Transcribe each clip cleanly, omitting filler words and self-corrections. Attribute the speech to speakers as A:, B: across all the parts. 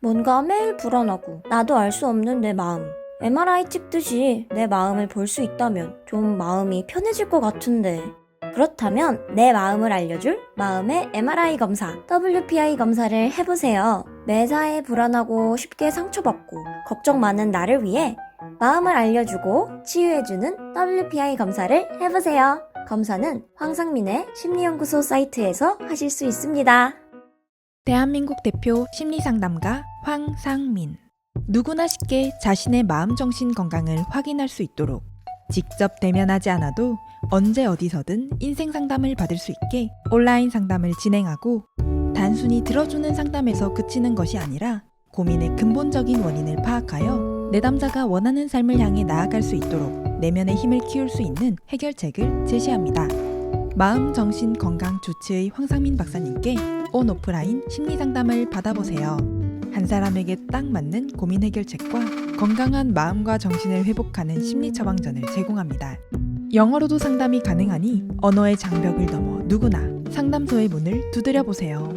A: 뭔가 매일 불안하고 나도 알 수 없는 내 마음. MRI 찍듯이 내 마음을 볼 수 있다면 좀 마음이 편해질 것 같은데. 그렇다면 내 마음을 알려줄 마음의 MRI 검사, WPI 검사를 해보세요. 매사에 불안하고 쉽게 상처받고 걱정 많은 나를 위해 마음을 알려주고 치유해주는 WPI 검사를 해보세요. 검사는 황상민의 심리연구소 사이트에서 하실 수 있습니다.
B: 대한민국 대표 심리상담가 황상민. 누구나 쉽게 자신의 마음 정신 건강을 확인할 수 있도록 직접 대면하지 않아도 언제 어디서든 인생 상담을 받을 수 있게 온라인 상담을 진행하고, 단순히 들어주는 상담에서 그치는 것이 아니라 고민의 근본적인 원인을 파악하여 내담자가 원하는 삶을 향해 나아갈 수 있도록 내면의 힘을 키울 수 있는 해결책을 제시합니다. 마음 정신 건강 주치의 황상민 박사님께 온 오프라인 심리 상담을 받아보세요. 한 사람에게 딱 맞는 고민 해결책과 건강한 마음과 정신을 회복하는 심리 처방전을 제공합니다. 영어로도 상담이 가능하니 언어의 장벽을 넘어 누구나 상담소의 문을 두드려 보세요.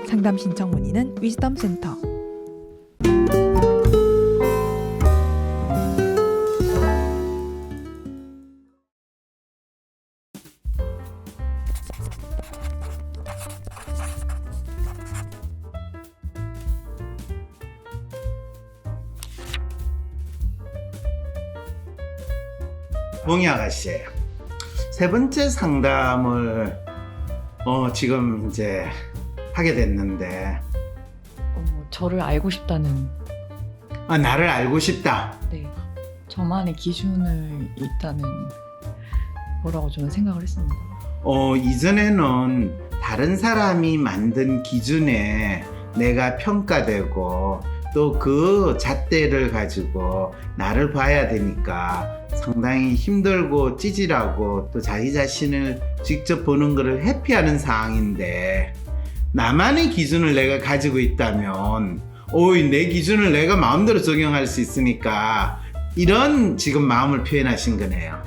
B: 상담 신청 문의는 위즈덤 센터.
C: 몽이 아가씨예요. 세 번째 상담을 지금 이제 하게 됐는데,
D: 저를 알고 싶다는,
C: 나를 알고 싶다.
D: 네, 저만의 기준을 있다는 거라고 저는 생각을 했습니다.
C: 이전에는 다른 사람이 만든 기준에 내가 평가되고 또 그 잣대를 가지고 나를 봐야 되니까 상당히 힘들고 찌질하고 또 자기 자신을 직접 보는 것을 회피하는 상황인데, 나만의 기준을 내가 가지고 있다면 내 기준을 내가 마음대로 적용할 수 있으니까 이런 지금 마음을 표현하신 거네요.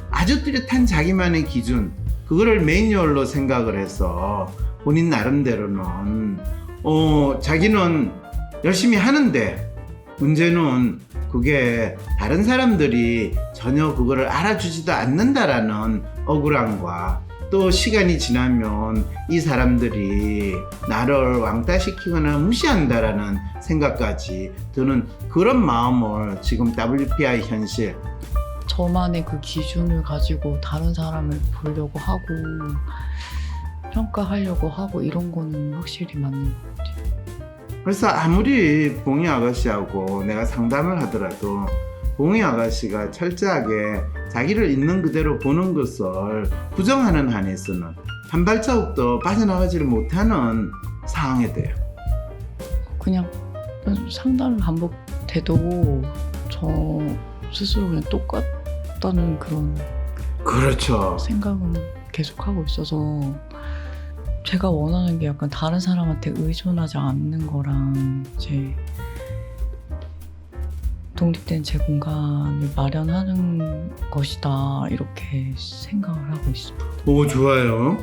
C: 아주 뚜렷한 자기만의 기준, 그거를 매뉴얼로 생각을 해서 본인 나름대로는 자기는 열심히 하는데, 문제는 그게 다른 사람들이 전혀 그거를 알아주지도 않는다라는 억울함과, 또 시간이 지나면 이 사람들이 나를 왕따시키거나 무시한다라는 생각까지 드는 그런 마음을 지금 WPI 현실,
D: 저만의 그 기준을 가지고 다른 사람을 보려고 하고 평가하려고 하고 이런 거는 확실히 맞는 것 같아요.
C: 그래서 아무리 봉이 아가씨하고 내가 상담을 하더라도 봉이 아가씨가 철저하게 자기를 있는 그대로 보는 것을 부정하는 한에서는 한 발자국도 빠져나가지를 못하는 상황이 돼요.
D: 그냥 상담을 반복돼도 저 스스로 그냥 똑같다는 그런
C: 그렇죠.
D: 생각은 계속하고 있어서, 제가 원하는 게 약간 다른 사람한테 의존하지 않는 거랑 이제 독립된 제 공간을 마련하는 것이다, 이렇게 생각을 하고 있습니다.
C: 오, 좋아요.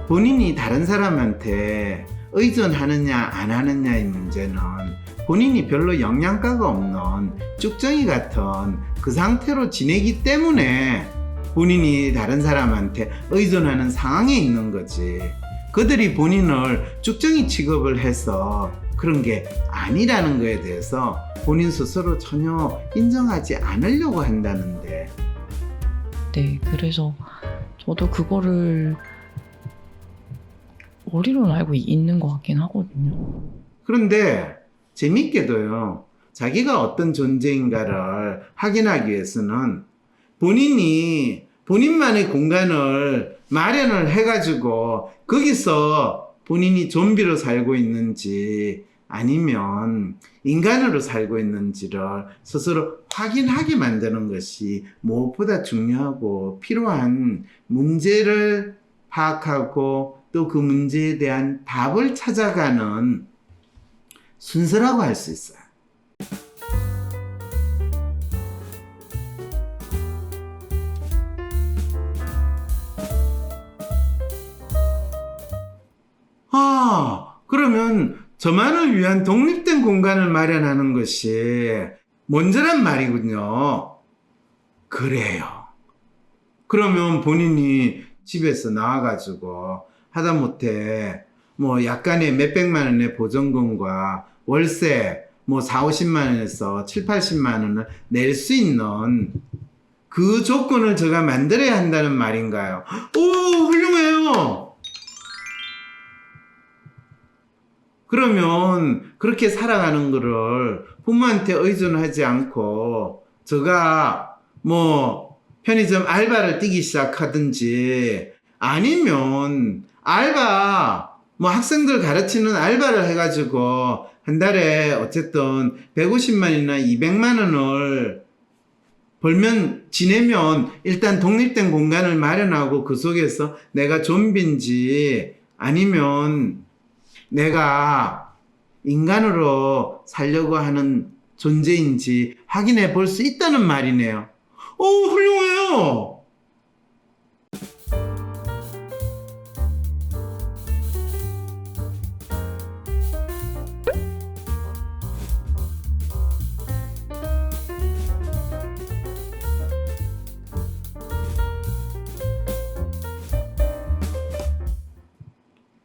C: 본인이 다른 사람한테 의존하느냐 안 하느냐의 문제는 본인이 별로 영양가가 없는 쭉정이 같은 그 상태로 지내기 때문에 본인이 다른 사람한테 의존하는 상황에 있는 거지, 그들이 본인을 쭉정이 취급을 해서 그런 게 아니라는 거에 대해서 본인 스스로 전혀 인정하지 않으려고 한다는데.
D: 네, 그래서 저도 그거를 머리로는 알고 있는 것 같긴 하거든요.
C: 그런데 재밌게도요, 자기가 어떤 존재인가를 확인하기 위해서는 본인만의 공간을 마련을 해가지고 거기서 본인이 좀비로 살고 있는지 아니면 인간으로 살고 있는지를 스스로 확인하게 만드는 것이 무엇보다 중요하고 필요한, 문제를 파악하고 또 그 문제에 대한 답을 찾아가는 순서라고 할 수 있어요. 그러면 저만을 위한 독립된 공간을 마련하는 것이 먼저란 말이군요. 그래요. 그러면 본인이 집에서 나와가지고 하다못해 뭐 약간의 몇백만 원의 보전금과 월세 뭐 4, 50만 원에서 7, 80만 원을 낼 수 있는 그 조건을 제가 만들어야 한다는 말인가요? 오, 훌륭해요. 그러면 그렇게 살아가는 거를 부모한테 의존하지 않고 제가 뭐 편의점 알바를 뛰기 시작하든지 아니면 알바 뭐 학생들 가르치는 알바를 해가지고 한 달에 어쨌든 150만이나 200만 원을 벌면 지내면 일단 독립된 공간을 마련하고 그 속에서 내가 좀비인지 아니면 내가 인간으로 살려고 하는 존재인지 확인해 볼 수 있다는 말이네요. 오, 훌륭해요.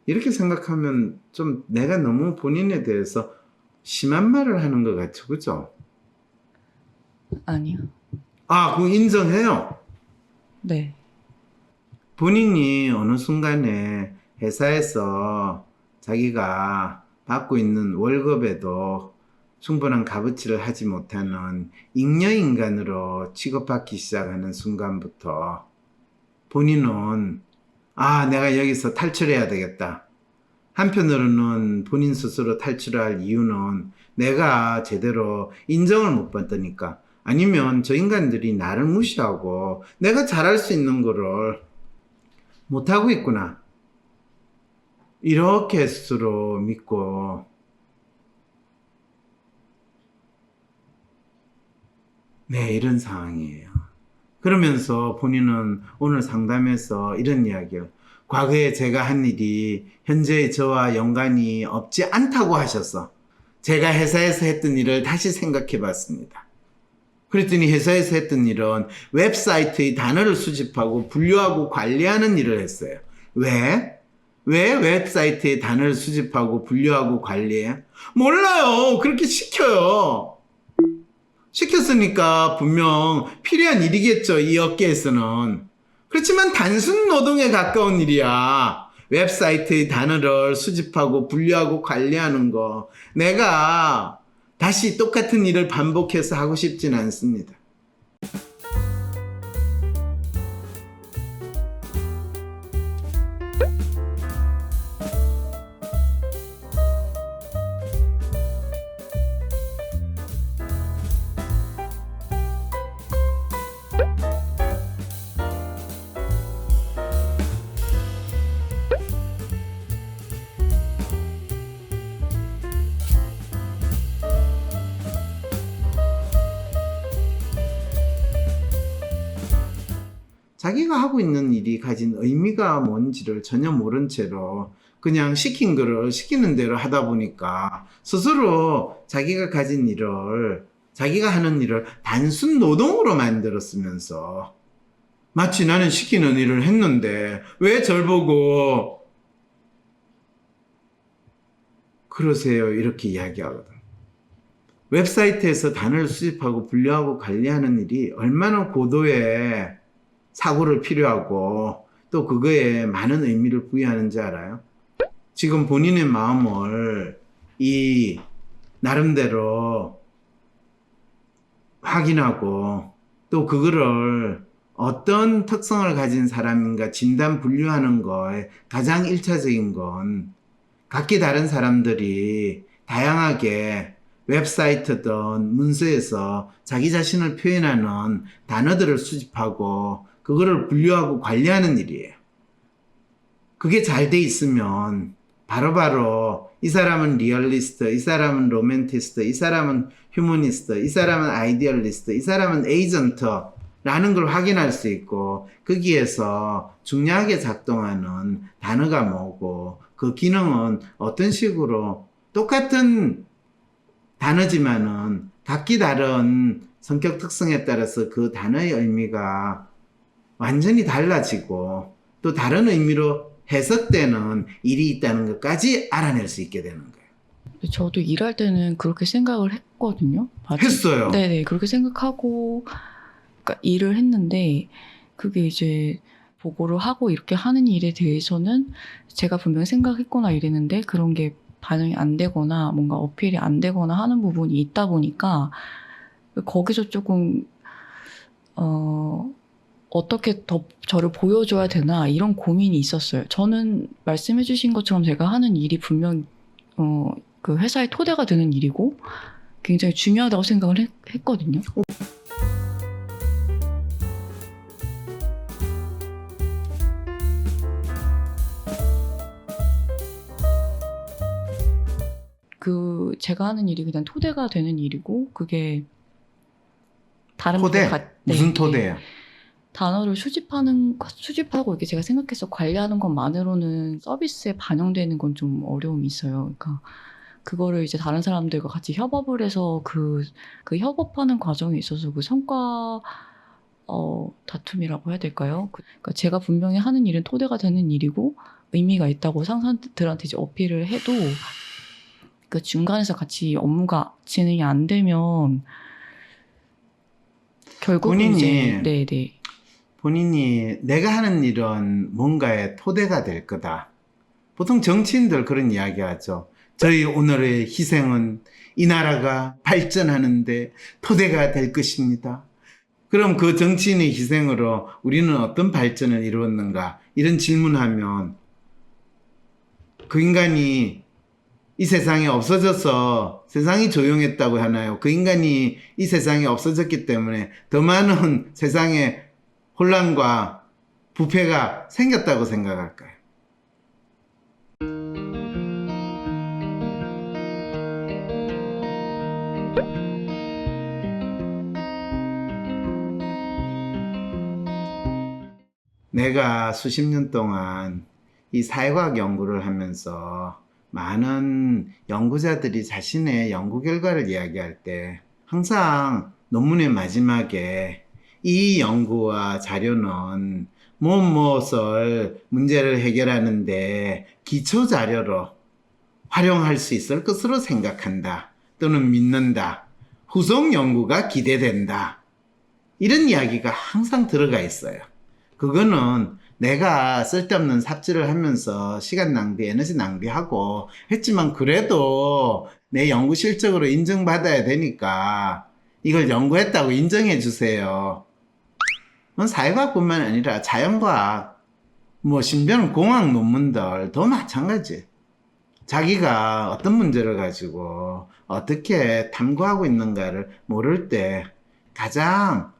C: 이렇게 생각하면 좀 내가 너무 본인에 대해서 심한 말을 하는 것 같죠, 그죠?
D: 아니요.
C: 아, 그거 인정해요.
D: 네.
C: 본인이 어느 순간에 회사에서 자기가 받고 있는 월급에도 충분한 값어치를 하지 못하는 잉여인간으로 취급받기 시작하는 순간부터 본인은 아, 내가 여기서 탈출해야 되겠다. 한편으로는 본인 스스로 탈출할 이유는 내가 제대로 인정을 못 받으니까 아니면 저 인간들이 나를 무시하고 내가 잘할 수 있는 거를 못하고 있구나. 이렇게 스스로 믿고 네, 이런 상황이에요. 그러면서 본인은 오늘 상담에서 이런 이야기를 과거에 제가 한 일이 현재의 저와 연관이 없지 않다고 하셔서 제가 회사에서 했던 일을 다시 생각해 봤습니다. 그랬더니 회사에서 했던 일은 웹사이트의 단어를 수집하고 분류하고 관리하는 일을 했어요. 왜? 왜 웹사이트의 단어를 수집하고 분류하고 관리해? 몰라요. 그렇게 시켜요. 시켰으니까 분명 필요한 일이겠죠, 이 업계에서는. 그렇지만 단순 노동에 가까운 일이야. 웹사이트의 단어를 수집하고 분류하고 관리하는 거. 내가 다시 똑같은 일을 반복해서 하고 싶진 않습니다. 자기가 하고 있는 일이 가진 의미가 뭔지를 전혀 모른 채로 그냥 시킨 거를 시키는 대로 하다 보니까 스스로 자기가 가진 일을, 자기가 하는 일을 단순 노동으로 만들었으면서 마치 나는 시키는 일을 했는데 왜 절 보고 그러세요? 이렇게 이야기하거든. 웹사이트에서 단어를 수집하고 분류하고 관리하는 일이 얼마나 고도의 사고를 필요하고 또 그거에 많은 의미를 부여하는지 알아요? 지금 본인의 마음을 이 나름대로 확인하고 또 그거를 어떤 특성을 가진 사람인가 진단 분류하는 거에 가장 1차적인 건 각기 다른 사람들이 다양하게 웹사이트든 문서에서 자기 자신을 표현하는 단어들을 수집하고 그거를 분류하고 관리하는 일이에요. 그게 잘 돼 있으면 바로바로 이 사람은 리얼리스트, 이 사람은 로맨티스트, 이 사람은 휴머니스트, 이 사람은 아이디얼리스트, 이 사람은 에이전트라는 걸 확인할 수 있고 거기에서 중요하게 작동하는 단어가 뭐고 그 기능은 어떤 식으로 똑같은 단어지만은 각기 다른 성격 특성에 따라서 그 단어의 의미가 완전히 달라지고 또 다른 의미로 해석되는 일이 있다는 것까지 알아낼 수 있게 되는 거예요.
D: 저도 일할 때는 그렇게 생각을 했거든요.
C: 했어요.
D: 네네, 그렇게 생각하고, 그러니까 일을 했는데, 그게 이제 보고를 하고 이렇게 하는 일에 대해서는 제가 분명히 생각했거나 이랬는데, 그런 게 반영이 안 되거나, 뭔가 어필이 안 되거나 하는 부분이 있다 보니까, 거기서 조금, 어떻게 더 저를 보여줘야 되나, 이런 고민이 있었어요. 저는 말씀해주신 것처럼 제가 하는 일이 분명, 그 회사의 토대가 되는 일이고 굉장히 중요하다고 생각을 했거든요. 그 제가 하는 일이 그냥 토대가 되는 일이고 그게 다른
C: 토대?
D: 분과
C: 무슨 토대예요?
D: 단어를 수집하고 이렇게 제가 생각해서 관리하는 것만으로는 서비스에 반영되는 건 좀 어려움이 있어요. 그러니까 그거를 이제 다른 사람들과 같이 협업을 해서 그 협업하는 과정에 있어서 그 성과 다툼이라고 해야 될까요? 그러니까 제가 분명히 하는 일은 토대가 되는 일이고 의미가 있다고 상사들한테 이제 어필을 해도 그 중간에서 같이 업무가 진행이 안 되면 결국은
C: 본인이
D: 이제 네네.
C: 본인이 내가 하는 일은 뭔가의 토대가 될 거다. 보통 정치인들 그런 이야기 하죠. 저희 오늘의 희생은 이 나라가 발전하는데 토대가 될 것입니다. 그럼 그 정치인의 희생으로 우리는 어떤 발전을 이루었는가? 이런 질문하면 그 인간이 이 세상에 없어져서 세상이 조용했다고 하나요? 그 인간이 이 세상에 없어졌기 때문에 더 많은 세상에 혼란과 부패가 생겼다고 생각할까요? 내가 수십 년 동안 이 사회과학 연구를 하면서 많은 연구자들이 자신의 연구 결과를 이야기할 때 항상 논문의 마지막에 이 연구와 자료는 무엇을 문제를 해결하는데 기초 자료로 활용할 수 있을 것으로 생각한다 또는 믿는다. 후속 연구가 기대된다. 이런 이야기가 항상 들어가 있어요. 그거는 내가 쓸데없는 삽질을 하면서 시간 낭비, 에너지 낭비하고 했지만 그래도 내 연구 실적으로 인정받아야 되니까 이걸 연구했다고 인정해 주세요. 사회과학뿐만 아니라 자연과학, 심지어는 공학 논문들도 마찬가지. 자기가 어떤 문제를 가지고 어떻게 탐구하고 있는가를 모를 때 가장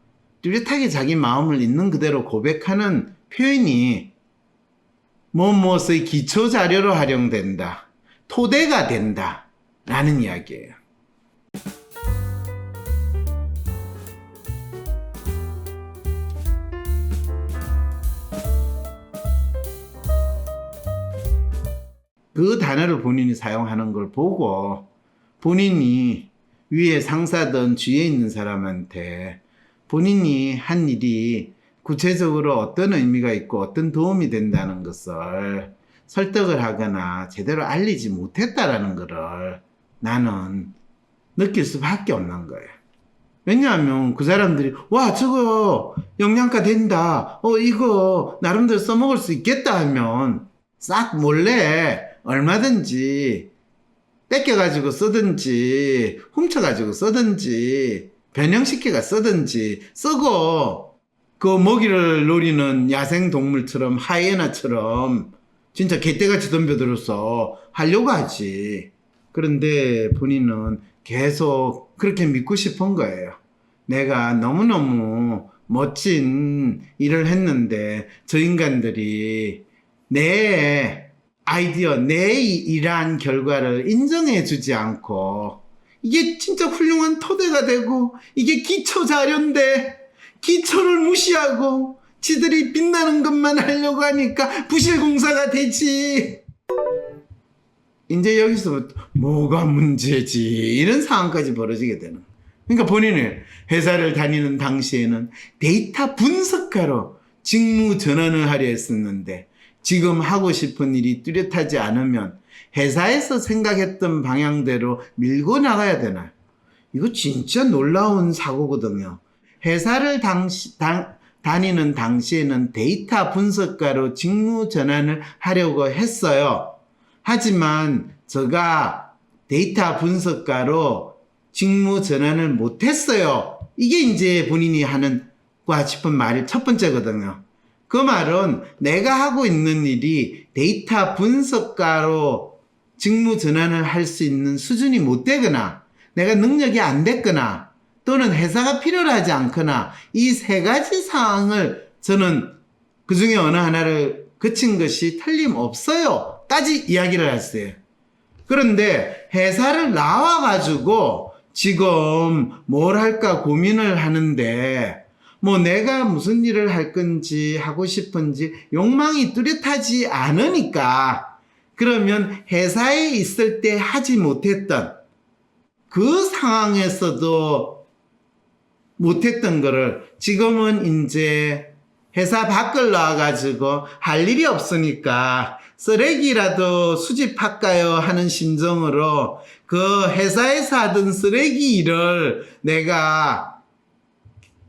C: 뚜렷하게 자기 마음을 있는 그대로 고백하는 표현이 무엇의 기초 자료로 활용된다, 토대가 된다 라는 이야기예요. 그 단어를 본인이 사용하는 걸 보고 본인이 위에 상사든 주위에 있는 사람한테 본인이 한 일이 구체적으로 어떤 의미가 있고 어떤 도움이 된다는 것을 설득을 하거나 제대로 알리지 못했다라는 것을 나는 느낄 수밖에 없는 거예요. 왜냐하면 그 사람들이 와 저거 영양가 된다, 이거 나름대로 써먹을 수 있겠다 하면 싹 몰래 얼마든지 뺏겨가지고 쓰든지 훔쳐가지고 쓰든지 변형시켜가 쓰든지 쓰고 그 먹이를 노리는 야생동물처럼 하이에나처럼 진짜 개떼같이 덤벼들어서 하려고 하지. 그런데 본인은 계속 그렇게 믿고 싶은 거예요. 내가 너무너무 멋진 일을 했는데 저 인간들이 내 아이디어, 내 일한 결과를 인정해 주지 않고 이게 진짜 훌륭한 토대가 되고 이게 기초 자료인데 기초를 무시하고 지들이 빛나는 것만 하려고 하니까 부실공사가 되지. 이제 여기서부터 뭐가 문제지 이런 상황까지 벌어지게 되는 거예요. 그러니까 본인은 회사를 다니는 당시에는 데이터 분석가로 직무 전환을 하려 했었는데 지금 하고 싶은 일이 뚜렷하지 않으면 회사에서 생각했던 방향대로 밀고 나가야 되나요? 이거 진짜 놀라운 사고거든요. 회사를 다니는 당시에는 데이터 분석가로 직무 전환을 하려고 했어요. 하지만 제가 데이터 분석가로 직무 전환을 못했어요. 이게 이제 본인이 하는 과 싶은 말이 첫 번째거든요. 그 말은 내가 하고 있는 일이 데이터 분석가로 직무 전환을 할 수 있는 수준이 못 되거나 내가 능력이 안 됐거나 또는 회사가 필요로 하지 않거나 이 세 가지 사항을 저는 그 중에 어느 하나를 거친 것이 틀림없어요 까지 이야기를 했어요. 그런데 회사를 나와가지고 지금 뭘 할까 고민을 하는데 뭐 내가 무슨 일을 할 건지 하고 싶은지 욕망이 뚜렷하지 않으니까 그러면 회사에 있을 때 하지 못했던 그 상황에서도 못했던 거를 지금은 이제 회사 밖을 나와가지고 할 일이 없으니까 쓰레기라도 수집할까요 하는 심정으로 그 회사에서 하던 쓰레기 일을 내가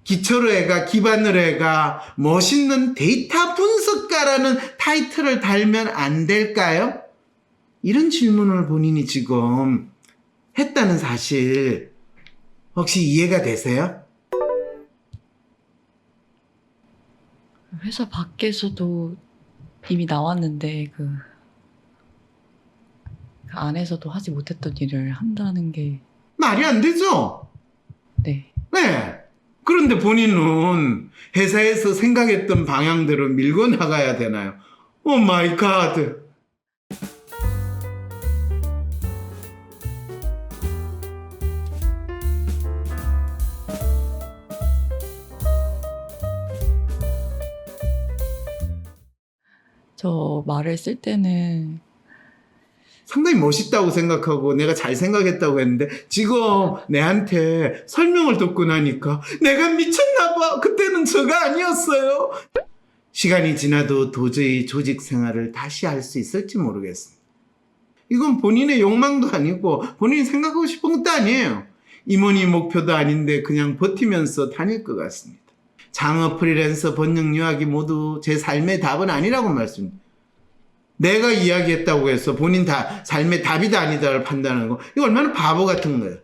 C: 기초로 해가 기반으로 해가 멋있는 데이터 분석가라는 타이틀을 달면 안 될까요? 이런 질문을 본인이 지금 했다는 사실 혹시 이해가 되세요?
D: 회사 밖에서도 이미 나왔는데 그 안에서도 하지 못했던 일을 한다는 게
C: 말이 안 되죠?
D: 네.
C: 네. 그런데 본인은 회사에서 생각했던 방향대로 밀고 나가야 되나요? 오 마이 갓.
D: 저 말을 쓸 때는
C: 상당히 멋있다고 생각하고 내가 잘 생각했다고 했는데 지금 내한테 설명을 듣고 나니까 내가 미쳤나봐. 그때는 저가 아니었어요. 시간이 지나도 도저히 조직 생활을 다시 할 수 있을지 모르겠습니다. 이건 본인의 욕망도 아니고 본인이 생각하고 싶은 것도 아니에요. 임원이 목표도 아닌데 그냥 버티면서 다닐 것 같습니다. 창업, 프리랜서, 번역, 유학이 모두 제 삶의 답은 아니라고 말씀드립니다. 내가 이야기했다고 해서 본인 다 삶의 답이다 아니다를 판단하는 거 이거 얼마나 바보 같은 거예요.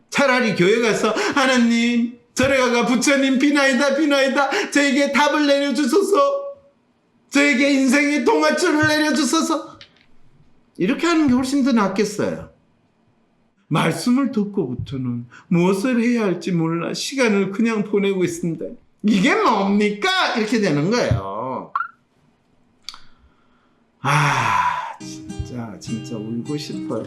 C: 차라리 교회 가서 하나님 절에 가가 부처님 비나이다 저에게 답을 내려주소서 저에게 인생의 동화줄을 내려주소서 이렇게 하는 게 훨씬 더 낫겠어요. 말씀을 듣고부터는 무엇을 해야 할지 몰라 시간을 그냥 보내고 있습니다. 이게 뭡니까? 이렇게 되는 거예요. 진짜 울고 싶어요.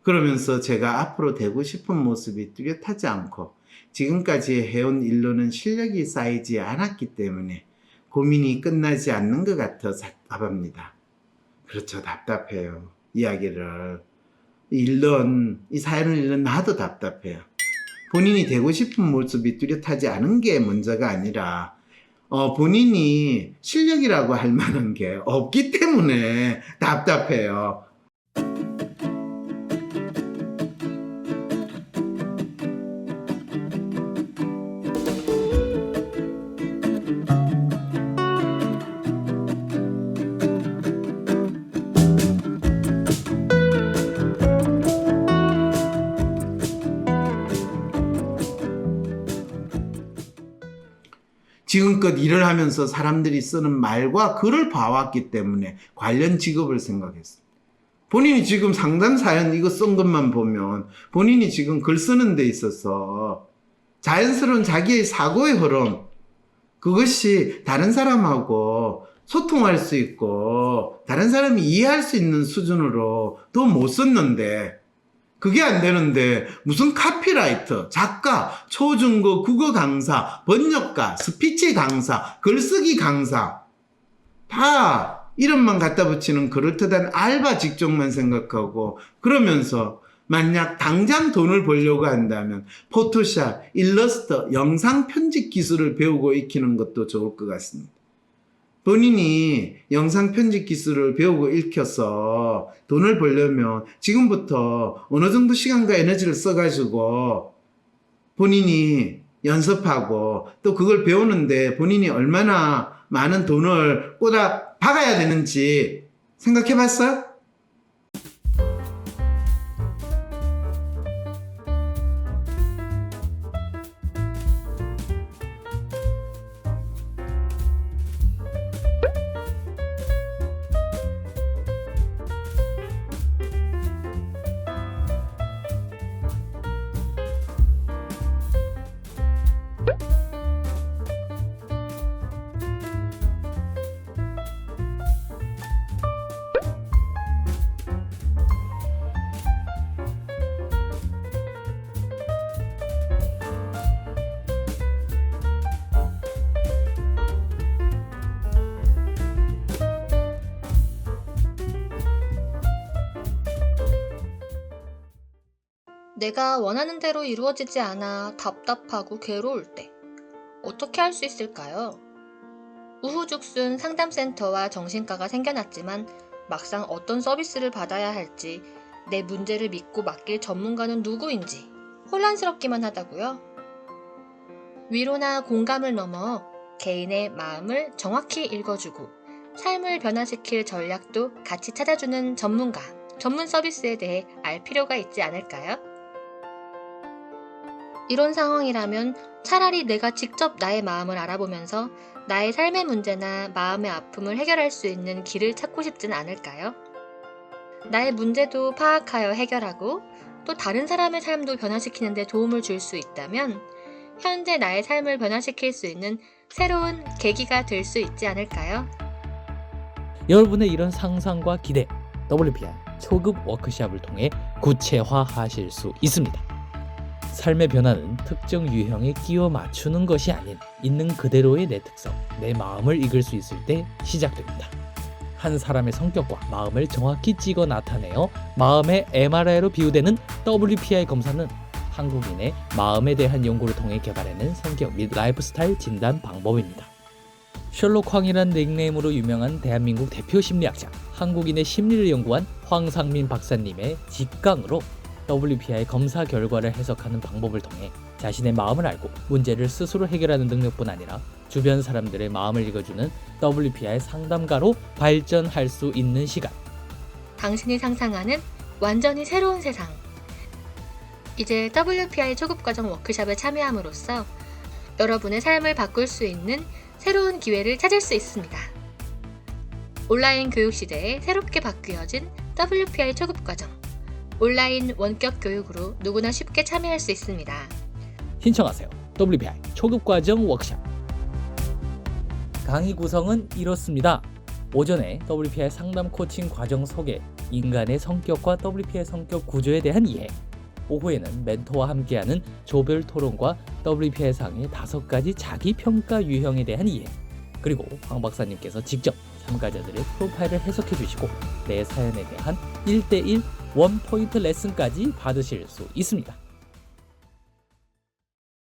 C: 그러면서 제가 앞으로 되고 싶은 모습이 뚜렷하지 않고 지금까지 해온 일로는 실력이 쌓이지 않았기 때문에 고민이 끝나지 않는 것 같아 답답합니다. 그렇죠. 답답해요. 이야기를. 이 사연을 읽는 나도 답답해요. 본인이 되고 싶은 모습이 뚜렷하지 않은 게 문제가 아니라 본인이 실력이라고 할 만한 게 없기 때문에 답답해요. 지금껏 일을 하면서 사람들이 쓰는 말과 글을 봐왔기 때문에 관련 직업을 생각했어요. 본인이 지금 상담 사연 이거 쓴 것만 보면 본인이 지금 글 쓰는 데 있어서 자연스러운 자기의 사고의 흐름 그것이 다른 사람하고 소통할 수 있고 다른 사람이 이해할 수 있는 수준으로 더 못 썼는데 그게 안 되는데 무슨 카피라이터, 작가, 초중고 국어 강사, 번역가, 스피치 강사, 글쓰기 강사 다 이름만 갖다 붙이는 그럴듯한 알바 직종만 생각하고 그러면서 만약 당장 돈을 벌려고 한다면 포토샵, 일러스트, 영상 편집 기술을 배우고 익히는 것도 좋을 것 같습니다. 본인이 영상 편집 기술을 배우고 익혀서 돈을 벌려면 지금부터 어느 정도 시간과 에너지를 써가지고 본인이 연습하고 또 그걸 배우는데 본인이 얼마나 많은 돈을 꽂아 박아야 되는지 생각해 봤어요?
E: 내가 원하는 대로 이루어지지 않아 답답하고 괴로울 때 어떻게 할 수 있을까요? 우후죽순 상담센터와 정신과가 생겨났지만 막상 어떤 서비스를 받아야 할지 내 문제를 믿고 맡길 전문가는 누구인지 혼란스럽기만 하다고요? 위로나 공감을 넘어 개인의 마음을 정확히 읽어주고 삶을 변화시킬 전략도 같이 찾아주는 전문가, 전문 서비스에 대해 알 필요가 있지 않을까요? 이런 상황이라면 차라리 내가 직접 나의 마음을 알아보면서 나의 삶의 문제나 마음의 아픔을 해결할 수 있는 길을 찾고 싶진 않을까요? 나의 문제도 파악하여 해결하고 또 다른 사람의 삶도 변화시키는 데 도움을 줄 수 있다면 현재 나의 삶을 변화시킬 수 있는 새로운 계기가 될 수 있지 않을까요?
F: 여러분의 이런 상상과 기대, WPI 초급 워크숍을 통해 구체화하실 수 있습니다. 삶의 변화는 특정 유형에 끼워 맞추는 것이 아닌 있는 그대로의 내 특성, 내 마음을 읽을 수 있을 때 시작됩니다. 한 사람의 성격과 마음을 정확히 찍어 나타내어 마음의 MRI로 비유되는 WPI 검사는 한국인의 마음에 대한 연구를 통해 개발해낸 성격 및 라이프 스타일 진단 방법입니다. 셜록 황이란 닉네임으로 유명한 대한민국 대표 심리학자, 한국인의 심리를 연구한 황상민 박사님의 직강으로 WPI 검사 결과를 해석하는 방법을 통해 자신의 마음을 알고 문제를 스스로 해결하는 능력뿐 아니라 주변 사람들의 마음을 읽어주는 WPI 상담가로 발전할 수 있는 시간.
E: 당신이 상상하는 완전히 새로운 세상. 이제 WPI 초급과정 워크숍에 참여함으로써 여러분의 삶을 바꿀 수 있는 새로운 기회를 찾을 수 있습니다. 온라인 교육 시대에 새롭게 바뀌어진 WPI 초급과정. 온라인 원격 교육으로 누구나 쉽게 참여할 수 있습니다.
F: 신청하세요. WPI 초급과정 워크숍. 강의 구성은 이렇습니다. 오전에 WPI 상담 코칭 과정 소개, 인간의 성격과 WPI 성격 구조에 대한 이해. 오후에는 멘토와 함께하는 조별 토론과 WPI 상의 5가지 자기평가 유형에 대한 이해. 그리고 황 박사님께서 직접 참가자들의 프로파일을 해석해 주시고 내 사연에 대한 1:1 원포인트 레슨까지 받으실 수 있습니다.